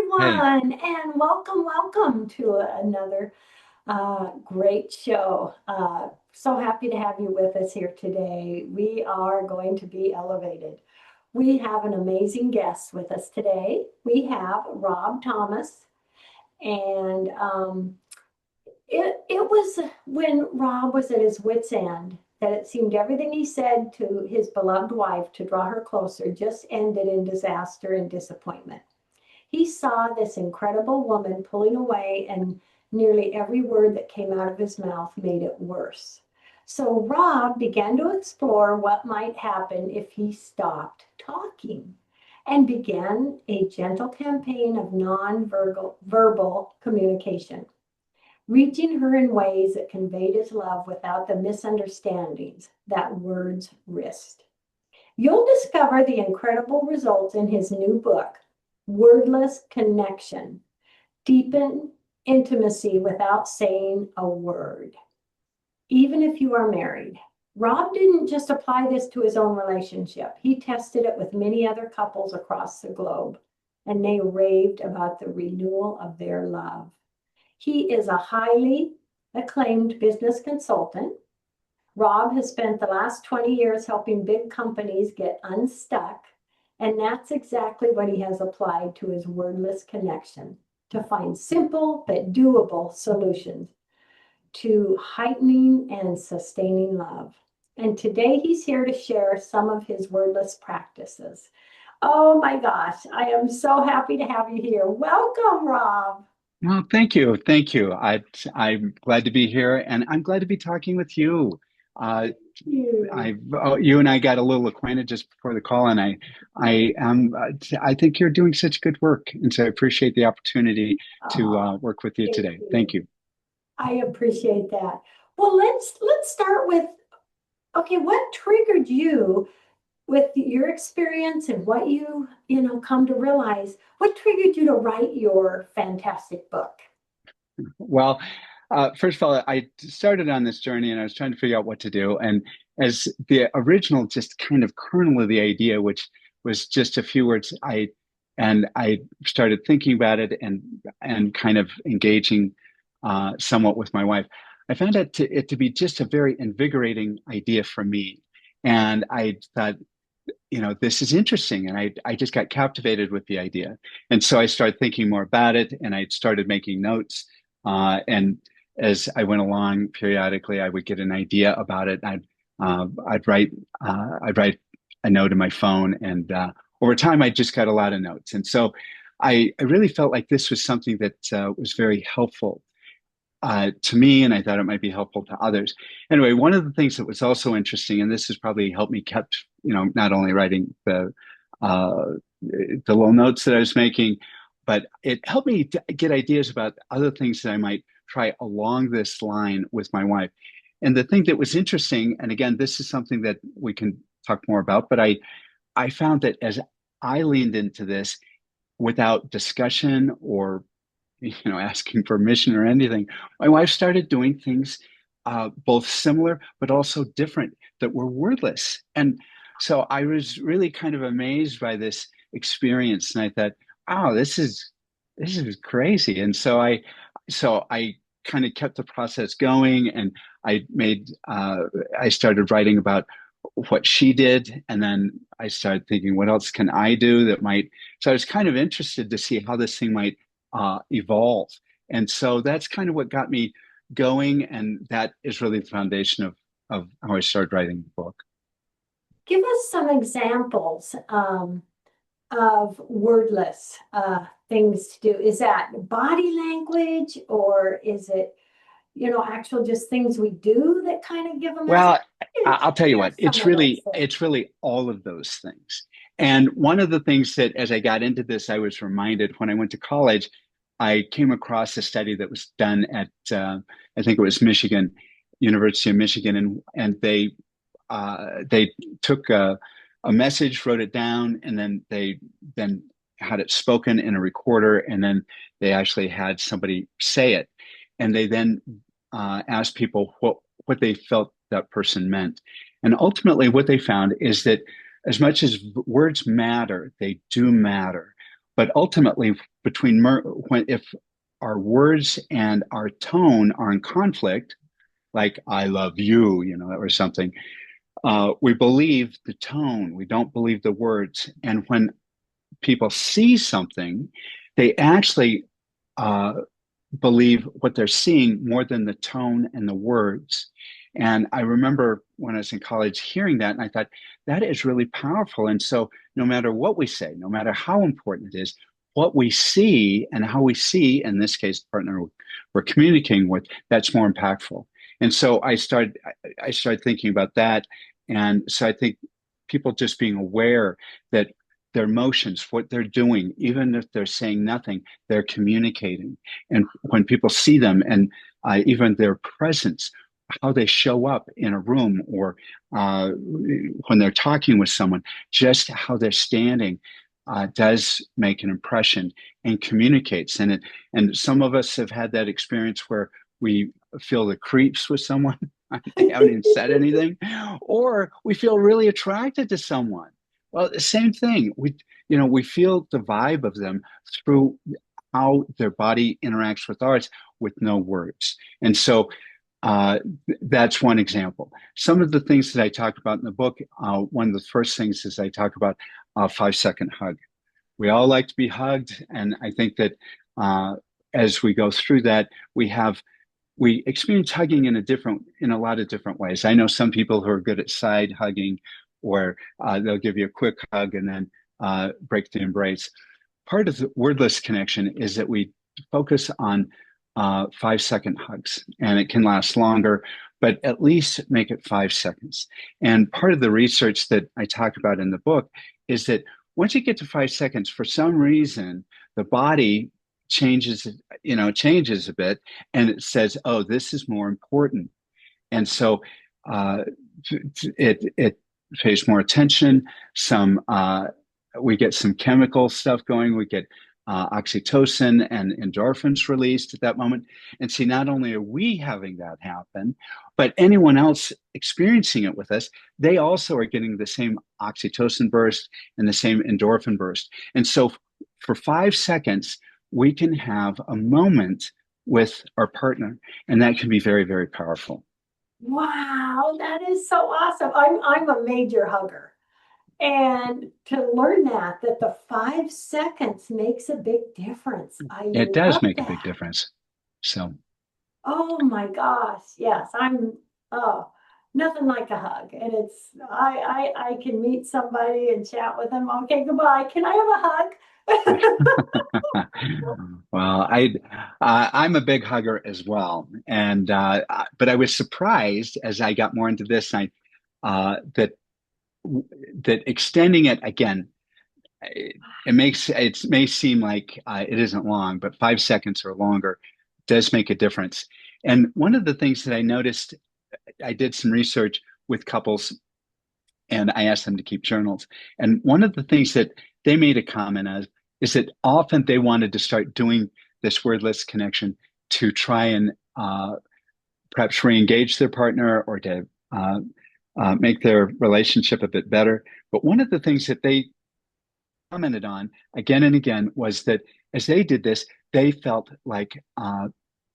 Hey, everyone, and welcome to another great show. So happy to have you with us here today. We are going to be elevated. We have an amazing guest with us today. We have Rob Thomas, and it was when Rob was at his wit's end that it seemed everything he said to his beloved wife to draw her closer just ended in disaster and disappointment. He saw this incredible woman pulling away, and nearly every word that came out of his mouth made it worse. So Rob began to explore what might happen if he stopped talking and began a gentle campaign of non-verbal verbal communication, reaching her in ways that conveyed his love without the misunderstandings that words risked. You'll discover the incredible results in his new book, Wordless Connection, Deepen Intimacy Without Saying a Word. Even if you are married, Rob didn't just apply this to his own relationship. He tested it with many other couples across the globe, and they raved about the renewal of their love. He is a highly acclaimed business consultant. Rob has spent the last 20 years helping big companies get unstuck, and that's exactly what he has applied to his wordless connection to find simple but doable solutions to heightening and sustaining love. And today he's here to share some of his wordless practices. Oh my gosh, I am so happy to have you here. Welcome, Rob. well, thank you. Thank you. I'm glad to be here and I'm glad to be talking with you. Uh, You. you and I got a little acquainted just before the call and I think you're doing such good work. And so I appreciate the opportunity to Oh, work with you thank today. Thank you. you. I appreciate that. Well, let's start with, okay, what triggered you with your experience and what you come to realize? What triggered you to write your fantastic book? Well, first of all, I started on this journey and I was trying to figure out what to do. And as the original, just kind of kernel of the idea, which was just a few words, I started thinking about it and kind of engaging somewhat with my wife. I found it to be just a very invigorating idea for me. And I thought, this is interesting. And I just got captivated with the idea. And so I started thinking more about it and I started making notes. And as I went along, periodically, I would get an idea about it. I'd write a note in my phone, and over time, I just got a lot of notes. And so, I really felt like this was something that was very helpful to me, and I thought it might be helpful to others. Anyway, one of the things that was also interesting, and this has probably helped me kept, not only writing uh, the little notes that I was making, but it helped me to get ideas about other things that I might try along this line with my wife. And the thing that was interesting, and again, this is something that we can talk more about, but I found that as I leaned into this without discussion or asking permission or anything. My wife started doing things both similar but also different that were wordless. And so I was really kind of amazed by this experience. And I thought, wow, this is crazy. And so I kind of kept the process going and I started writing about what she did. And then I started thinking, what else can I do that might, so I was kind of interested to see how this thing might evolve. And so that's kind of what got me going. And that is really the foundation of how I started writing the book. Give us some examples of wordless things to do. Is that body language or is it, actual just things we do that kind of give a message? Well, I'll tell you Share what, some it's of those really, things. it's really all of those things. And one of the things that as I got into this, I was reminded when I went to college, I came across a study that was done at, I think it was Michigan, University of Michigan, and they took a message, wrote it down, and then they then had it spoken in a recorder, and then they actually had somebody say it, and they then asked people what they felt that person meant, and ultimately what they found is that as much as words matter, they do matter. But ultimately, if our words and our tone are in conflict, like "I love you," or something, we believe the tone. We don't believe the words. And when people see something, they actually uh, believe what they're seeing more than the tone and the words. And I remember when I was in college hearing that, and I thought, that is really powerful. And so, no matter what we say, no matter how important it is, what we see and how we see, in this case, the partner we're communicating with, that's more impactful. And so I started thinking about that. And so I think people just being aware that their emotions, what they're doing, even if they're saying nothing, they're communicating. And when people see them and even their presence, how they show up in a room or when they're talking with someone, just how they're standing does make an impression and communicates. And some of us have had that experience where we feel the creeps with someone. They haven't even said anything, or we feel really attracted to someone. Well, the same thing. We feel the vibe of them through how their body interacts with ours with no words. And so uh, that's one example. Some of the things that I talk about in the book, one of the first things is I talk about a 5 second hug. We all like to be hugged, and I think that uh, as we go through that, we experience hugging in a lot of different ways. I know some people who are good at side hugging, or they'll give you a quick hug and then break the embrace. Part of the wordless connection is that we focus on 5 second hugs, and it can last longer, but at least make it 5 seconds. And part of the research that I talk about in the book is that once you get to 5 seconds, for some reason, the body changes a bit, and it says, "Oh, this is more important." And so uh, it pays more attention. We get some chemical stuff going. We get oxytocin and endorphins released at that moment. And see, not only are we having that happen, but anyone else experiencing it with us, they also are getting the same oxytocin burst and the same endorphin burst. And so for 5 seconds, we can have a moment with our partner, and that can be very, very powerful. Wow, that is so awesome. I'm a major hugger. And to learn that the 5 seconds makes a big difference. I It does love make a big that. difference. So, Oh my gosh. Yes, oh, nothing like a hug. And I can meet somebody and chat with them. Okay, goodbye. Can I have a hug? well, I'm a big hugger as well, and but I was surprised as I got more into this. That that extending it again, it may seem like it isn't long, but 5 seconds or longer does make a difference. And one of the things that I noticed, I did some research with couples, and I asked them to keep journals. And one of the things that they made a comment of is that often they wanted to start doing this wordless connection to try and perhaps re-engage their partner or to make their relationship a bit better. But one of the things that they commented on again and again was that as they did this, they felt like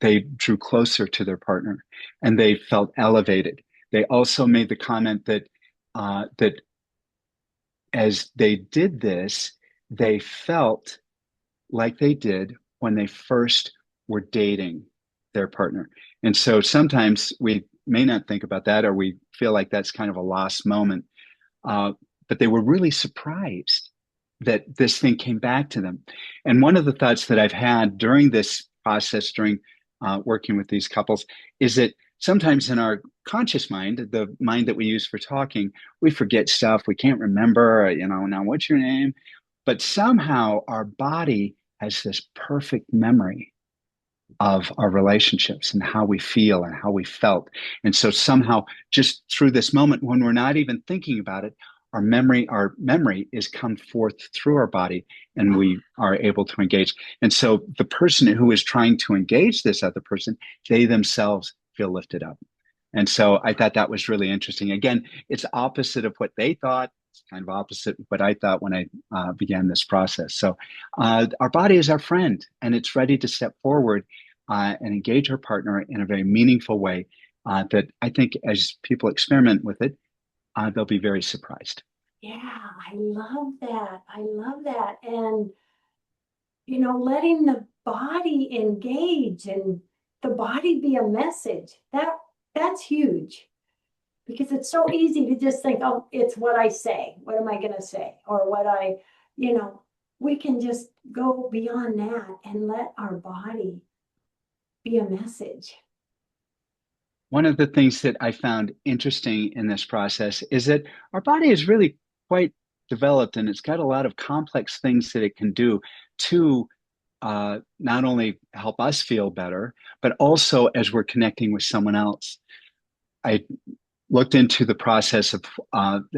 they drew closer to their partner and they felt elevated. They also made the comment that as they did this, they felt like they did when they first were dating their partner. And so sometimes we may not think about that, or we feel like that's kind of a lost moment. But they were really surprised that this thing came back to them. And one of the thoughts that I've had during this process, during working with these couples, is that sometimes in our conscious mind, the mind that we use for talking, we forget stuff. We can't remember, now what's your name? But somehow our body has this perfect memory of our relationships and how we feel and how we felt. And so somehow just through this moment when we're not even thinking about it, our memory is come forth through our body and we are able to engage. And so the person who is trying to engage this other person, they themselves feel lifted up. And so I thought that was really interesting. Again, it's opposite of what they thought. It's kind of opposite what I thought when I began this process. So our body is our friend, and it's ready to step forward and engage our partner in a very meaningful way that I think as people experiment with it, they'll be very surprised. Yeah, I love that. I love that. And, you know, letting the body engage and the body be a message, that's huge because it's so easy to just think, oh, it's what I say. What am I going to say? Or what you know, we can just go beyond that and let our body be a message. One of the things that I found interesting in this process is that our body is really quite developed and it's got a lot of complex things that it can do to not only help us feel better, but also as we're connecting with someone else. I looked into the process of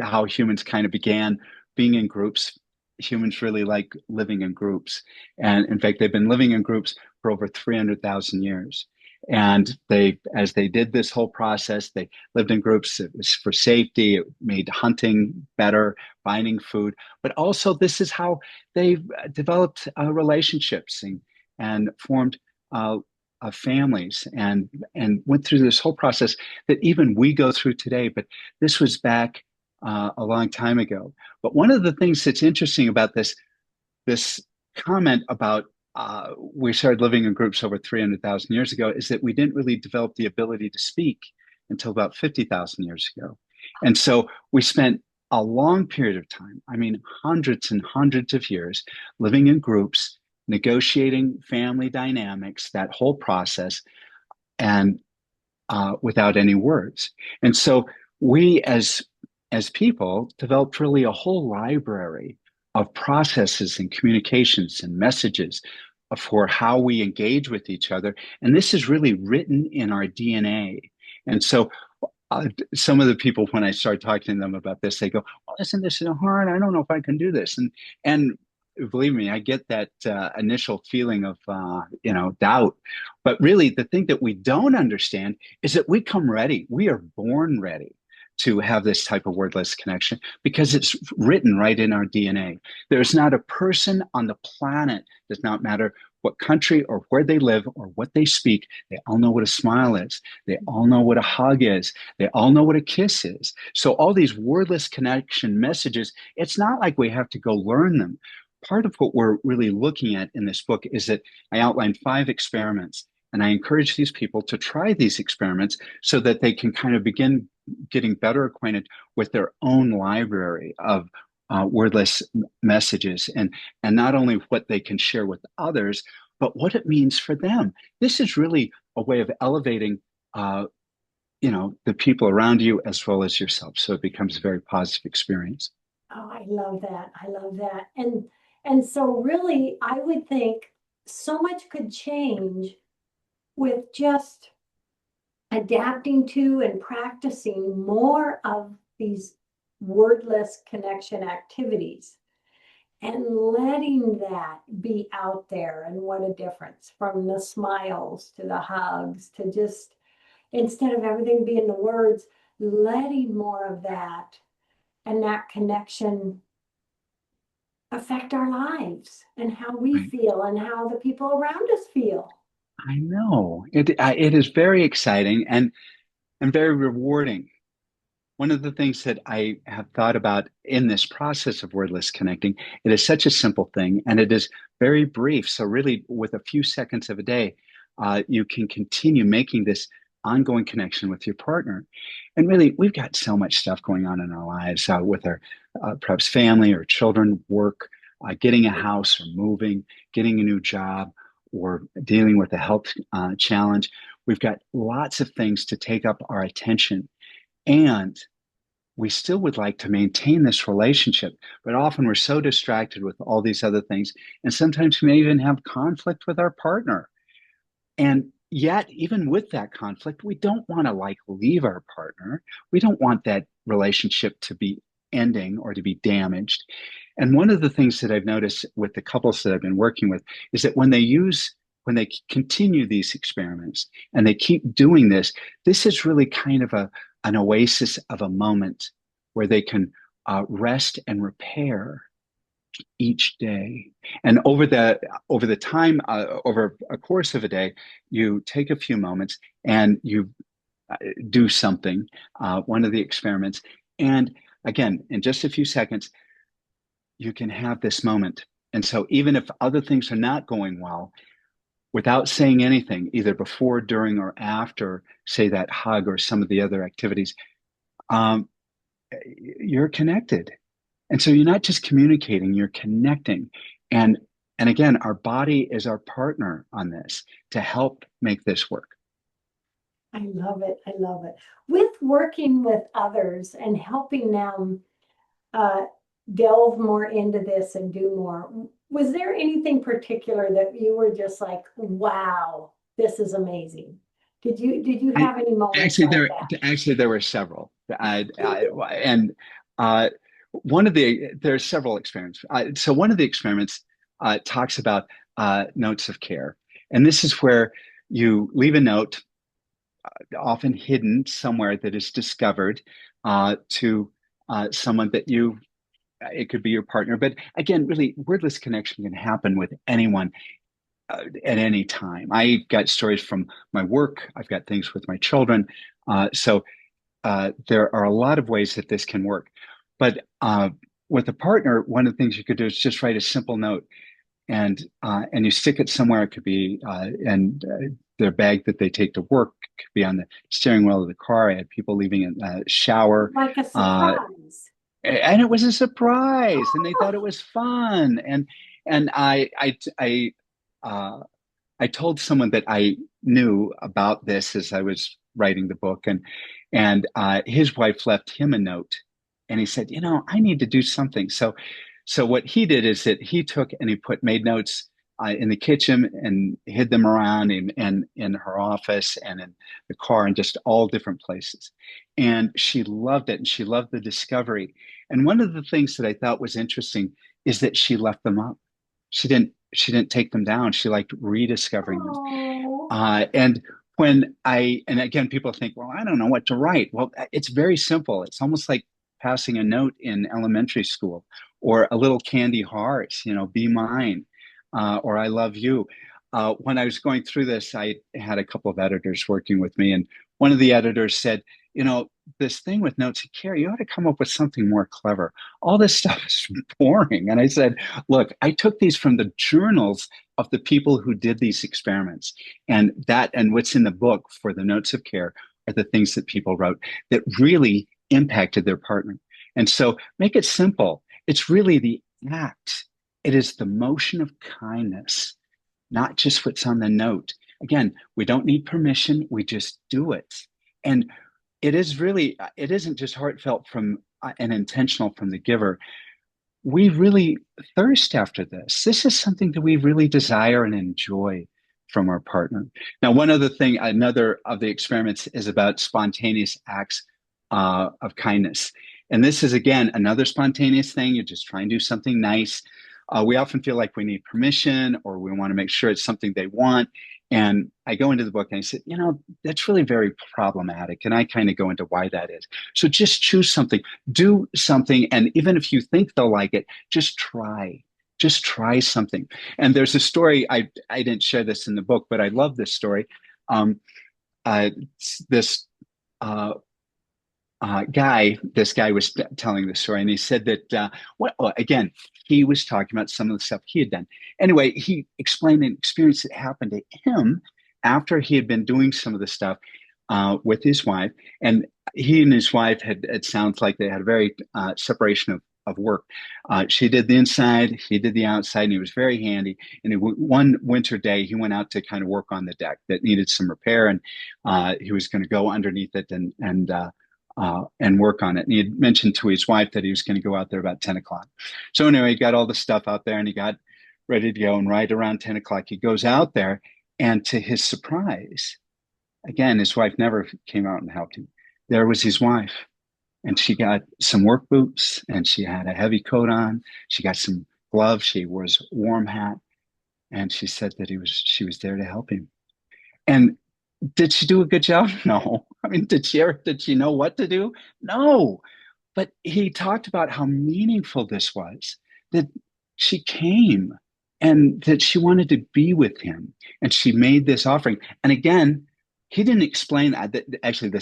how humans kind of began being in groups. Humans really like living in groups. And in fact, they've been living in groups for over 300,000 years. And as they did this whole process, they lived in groups. It was for safety. It made hunting better, finding food. But also, this is how they developed relationships and formed families and went through this whole process that even we go through today. But this was back a long time ago. But one of the things that's interesting about this comment about we started living in groups over 300,000 years ago is that we didn't really develop the ability to speak until about 50,000 years ago. And so we spent a long period of time, I mean, hundreds and hundreds of years living in groups, negotiating family dynamics, that whole process, and without any words. And so we as people developed really a whole library of processes and communications and messages for how we engage with each other. And this is really written in our DNA. And so some of the people, when I start talking to them about this, they go, "Oh, isn't this so hard? I don't know if I can do this." And believe me, I get that initial feeling of doubt. But really, the thing that we don't understand is that we come ready. We are born ready to have this type of wordless connection because it's written right in our DNA. There's not a person on the planet, does not matter what country or where they live or what they speak, they all know what a smile is. They all know what a hug is. They all know what a kiss is. So all these wordless connection messages, it's not like we have to go learn them. Part of what we're really looking at in this book is that I outlined 5 experiments, and I encourage these people to try these experiments so that they can kind of begin getting better acquainted with their own library of wordless messages and not only what they can share with others, but what it means for them. This is really a way of elevating, the people around you as well as yourself. So it becomes a very positive experience. Oh, I love that. I love that. And so really, I would think so much could change with just adapting to and practicing more of these wordless connection activities and letting that be out there. And what a difference from the smiles to the hugs to just instead of everything being the words, letting more of that and that connection affect our lives and how we Right. feel and how the people around us feel. I know it is very exciting and very rewarding. One of the things that I have thought about in this process of wordless connecting, it is such a simple thing and it is very brief. So, really, with a few seconds of a day, you can continue making this ongoing connection with your partner. And really, we've got so much stuff going on in our lives with our perhaps family or children, work, getting a house or moving, getting a new job, or dealing with a health challenge. We've got lots of things to take up our attention. And we still would like to maintain this relationship, but often we're so distracted with all these other things. And sometimes we may even have conflict with our partner. And yet, even with that conflict, we don't want to like leave our partner. We don't want that relationship to be ending or to be damaged. And one of the things that I've noticed with the couples that I've been working with is that when they continue these experiments and they keep doing this, this is really kind of an oasis of a moment where they can rest and repair each day. And over the time, over a course of a day, you take a few moments and you do something, one of the experiments. And again, in just a few seconds, you can have this moment. And so even if other things are not going well, without saying anything, either before, during, or after, say that hug or some of the other activities, um, you're connected. And so you're not just communicating, you're connecting. And and again, our body is our partner on this to help make this work. I love it. I love it. With working with others and helping them uh, delve more into this and do more, was there anything particular that you were just like, wow, this is amazing? Did you I have any moments actually like there that? actually there were several. And one of the there are several experiments. So one of the experiments talks about notes of care, and this is where you leave a note, often hidden somewhere that is discovered, to someone that you. It could be your partner, but again, really, wordless connection can happen with anyone at any time. I got stories from my work. I've got things with my children. So there are a lot of ways that this can work. But with a partner, one of the things you could do is just write a simple note, and you stick it somewhere. It could be their bag that they take to work. It could be on the steering wheel of the car. I had people leaving in the shower. Like a Uh, surprise. and it was a surprise, and they thought it Oh, was fun. And uh, I told someone that I knew about this as I was writing the book, and his wife left him a note, and he said, I need to do something. So what he did is that he took and he made notes in the kitchen and hid them around and in her office and in the car and just all different places. And she loved it, and she loved the discovery. And one of the things that I thought was interesting is that she left them up. She didn't take them down. She liked rediscovering them. oh, And and again, people think, well, I don't know what to write. Well, it's very simple. It's almost like passing a note in elementary school, or a little candy heart, be mine, or I love you. When I was going through this, I had a couple of editors working with me, and one of the editors said, this thing with notes of care, you ought to come up with something more clever. All this stuff is boring. And I said, look, I took these from the journals of the people who did these experiments. And what's in the book for the notes of care are the things that people wrote that really impacted their partner. And so make it simple. It's really the act. It is the motion of kindness, not just what's on the note. Again, we don't need permission. We just do it. And it isn't just heartfelt from and intentional from the giver. We really thirst after this. This is something that we really desire and enjoy from our partner. Now, another of the experiments is about spontaneous acts of kindness. And this is, again, another spontaneous thing. You just try and do something nice. We often feel like we need permission, or we want to make sure it's something they want. And I go into the book and I said, that's really very problematic. And I kind of go into why that is. So just choose something, do something. And even if you think they'll like it, just try. Just try something. And there's a story, I didn't share this in the book, but I love this story. Um, this this guy was telling the story, and he said that, well, again, he was talking about some of the stuff he had done. Anyway, he explained an experience that happened to him after he had been doing some of the stuff with his wife. And he and his wife it sounds like they had a very separation of work. She did the inside, he did the outside, and he was very handy. And one winter day, he went out to kind of work on the deck that needed some repair, and he was going to go underneath it and work on it. And he had mentioned to his wife that he was going to go out there about 10 o'clock. So anyway, he got all the stuff out there and he got ready to go. And right around 10 o'clock, he goes out there. And to his surprise, again, his wife never came out and helped him. There was his wife. And she got some work boots and she had a heavy coat on. She got some gloves. She wore a warm hat. And she said that she was there to help him. And did she do a good job? No. I mean, did she know what to do? No. but he talked about how meaningful this was, that she came and that she wanted to be with him. And she made this offering. And again, he didn't explain that. Actually,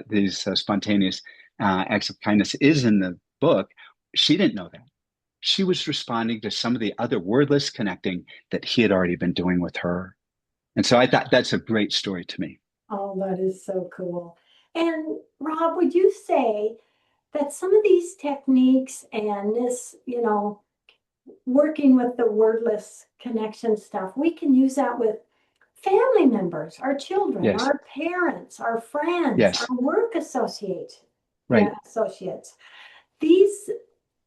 these spontaneous acts of kindness is in the book. She didn't know that. She was responding to some of the other wordless connecting that he had already been doing with her. And so I thought that's a great story to me. Oh, that is so cool. And Rob, would you say that some of these techniques and this, working with the wordless connection stuff, we can use that with family members, our children, Yes, our parents, our friends, yes, our work associates, right. associates. These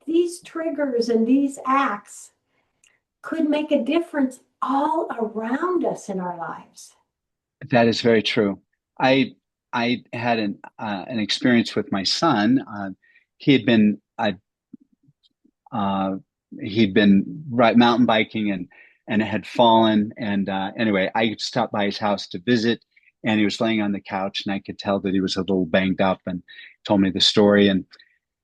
these triggers and these acts could make a difference all around us in our lives. That is very true. I I had an experience with my son. He had been uh, he'd been mountain biking and had fallen. And anyway, I stopped by his house to visit, and he was laying on the couch, and I could tell that he was a little banged up, and told me the story. And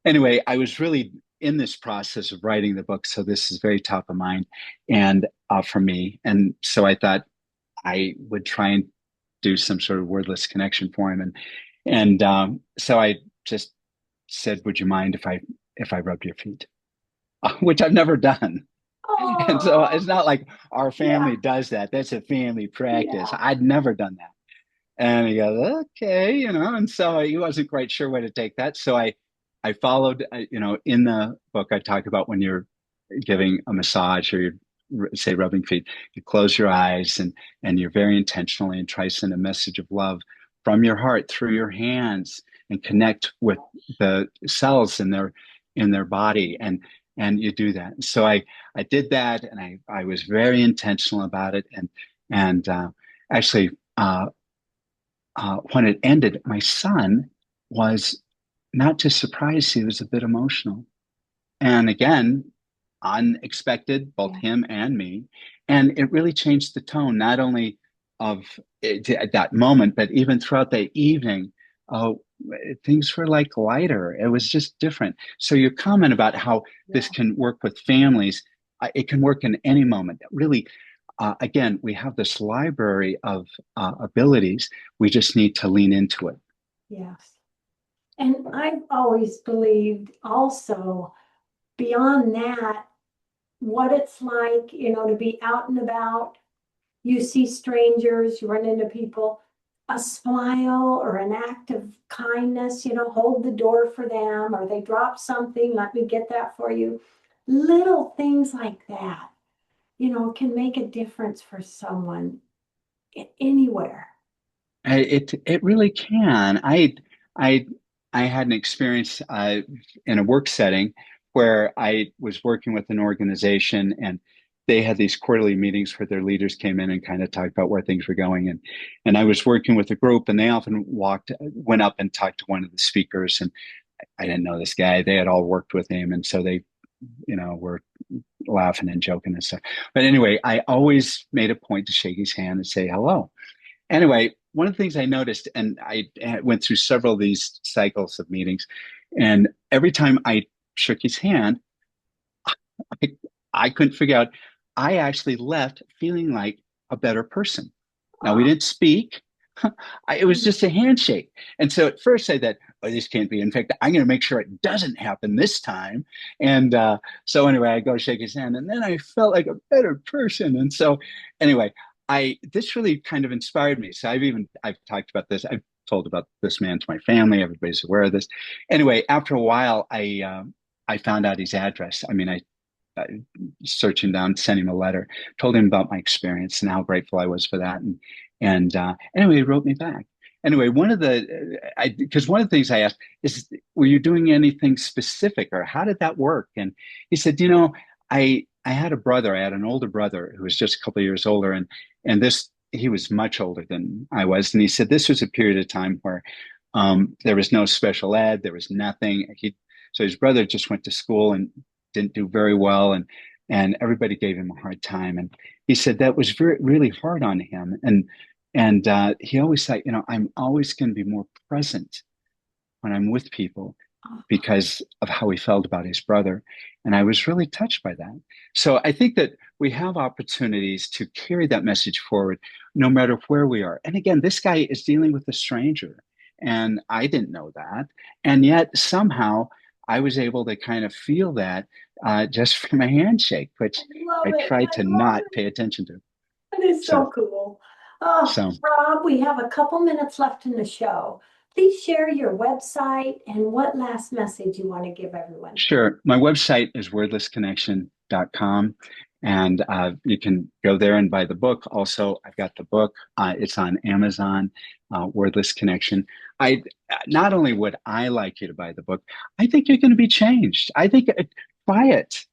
anyway, I was really in this process of writing the book, so this is very top of mind and for me. And so I thought I would try and do some sort of wordless connection for him. And so I just said, "Would you mind if I rubbed your feet?" Which I've never done. And so Oh, it's not like our yeah, family does that. That's a family practice. yeah, I'd never done that. And he goes, okay, and so he wasn't quite sure where to take that. So I followed, in the book, I talk about when you're giving a massage or you're, say, rubbing feet, you close your eyes and you're very intentionally and try to send a message of love from your heart through your hands and connect with the cells in their body. And you do that. So I did that, and I was very intentional about it. And actually, when it ended, my son was not just surprised, he was a bit emotional. And again, unexpected, both yeah, him and me. And it really changed the tone, not only of it, at that moment, but even throughout the evening. Uh, Things were like lighter. It was just different. So your comment about how this yeah, can work with families, it can work in any moment. Really, again, we have this library of abilities. We just need to lean into it. yes. And I've always believed also beyond that, what it's like, to be out and about. You see strangers, you run into people, a smile or an act of kindness, hold the door for them, or they drop something, let me get that for you. Little things like that, can make a difference for someone anywhere. It really can. I I had an experience in a work setting where I was working with an organization, and they had these quarterly meetings where their leaders came in and kind of talked about where things were going. And I was working with a group, and they often went up and talked to one of the speakers, and I didn't know this guy. They had all worked with him, and so they, were laughing and joking and stuff. But anyway, I always made a point to shake his hand and say hello. Anyway, one of the things I noticed, and I went through several of these cycles of meetings, and every time I shook his hand, I, I couldn't figure out. I actually left feeling like a better person. Now, we Oh, didn't speak. It was just a handshake. And so at first I thought, oh, this can't be. In fact, I'm going to make sure it doesn't happen this time. And so anyway, I go shake his hand, and then I felt like a better person. And so anyway, this really kind of inspired me. So I've talked about this. I've told about this man to my family. Everybody's aware of this. Anyway, after a while, I found out his address. I mean, I searched him down, sent him a letter, told him about my experience and how grateful I was for that. And anyway, he wrote me back. Anyway, because one of the things I asked is, were you doing anything specific, or how did that work? And he said, I had a brother. I had an older brother who was just a couple of years older, and this he was much older than I was. And he said this was a period of time where there was no special ed, there was nothing. So his brother just went to school and didn't do very well, and everybody gave him a hard time. And he said that was really hard on him. And he always thought, I'm always going to be more present when I'm with people because of how he felt about his brother. And I was really touched by that. So I think that we have opportunities to carry that message forward no matter where we are. And again, this guy is dealing with a stranger, and I didn't know that. And yet somehow I was able to kind of feel that just from a handshake, which I love I it. tried I to love not it. pay attention to. That is So, so cool. Oh, so Rob, we have a couple minutes left in the show. Please share your website and what last message you want to give everyone. Sure. My website is wordlessconnection.com. And you can go there and buy the book. Also, I've got the book. It's on Amazon, Wordless Connection. I not only would I like you to buy the book, I think you're going to be changed. I think buy it.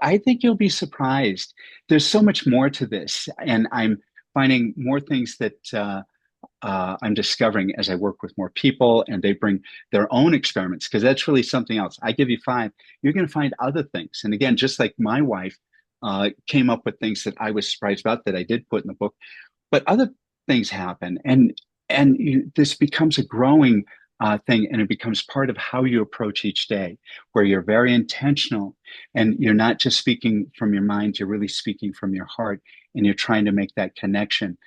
I think you'll be surprised. There's so much more to this, and I'm finding more things that I'm discovering as I work with more people and they bring their own experiments, because that's really something else. I give you five, you're going to find other things. And again, just like my wife came up with things that I was surprised about that I did put in the book, but other things happen, and this becomes a growing thing, and it becomes part of how you approach each day, where you're very intentional and you're not just speaking from your mind, you're really speaking from your heart, and you're trying to make that connection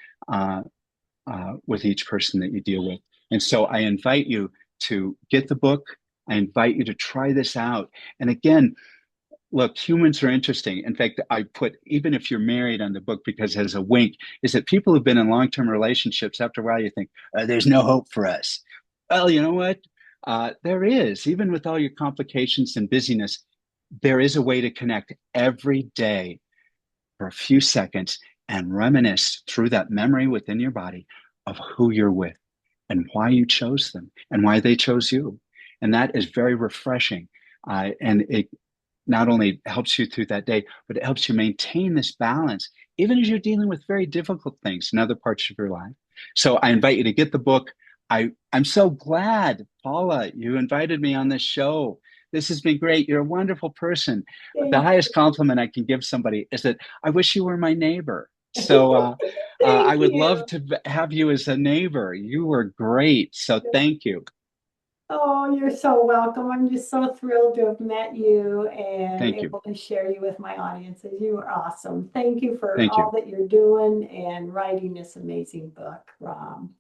with each person that you deal with. And so I invite you to get the book. I invite you to try this out. And again, look, humans are interesting. In fact, I put, even if you're married on the book, because as a wink, is that people who've been in long-term relationships, after a while, you think, there's no hope for us. Well, you know what? There is, even with all your complications and busyness, there is a way to connect every day for a few seconds and reminisce through that memory within your body of who you're with and why you chose them and why they chose you. And that is very refreshing. And it not only helps you through that day, but it helps you maintain this balance, even as you're dealing with very difficult things in other parts of your life. So I invite you to get the book. I'm so glad, Paula, you invited me on this show. This has been great. You're a wonderful person. The Thank highest compliment I can give somebody is that I wish you were my neighbor. So you. I Thank would love you. to have you as a neighbor. You were great. So thank you. Oh, you're so welcome. I'm just so thrilled to have met you and Thank you. able to share you with my audiences. You are awesome. Thank you for Thank all you. that you're doing and writing this amazing book, Rob.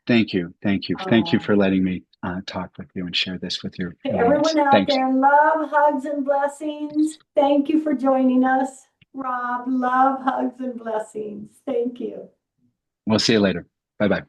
Thank you. Thank you. Thank you Oh, for letting me talk with you and share this with your to audience. everyone out Thanks. there, love, hugs, and blessings. Thank you for joining us, Rob. Love, hugs, and blessings. Thank you. We'll see you later. Bye bye.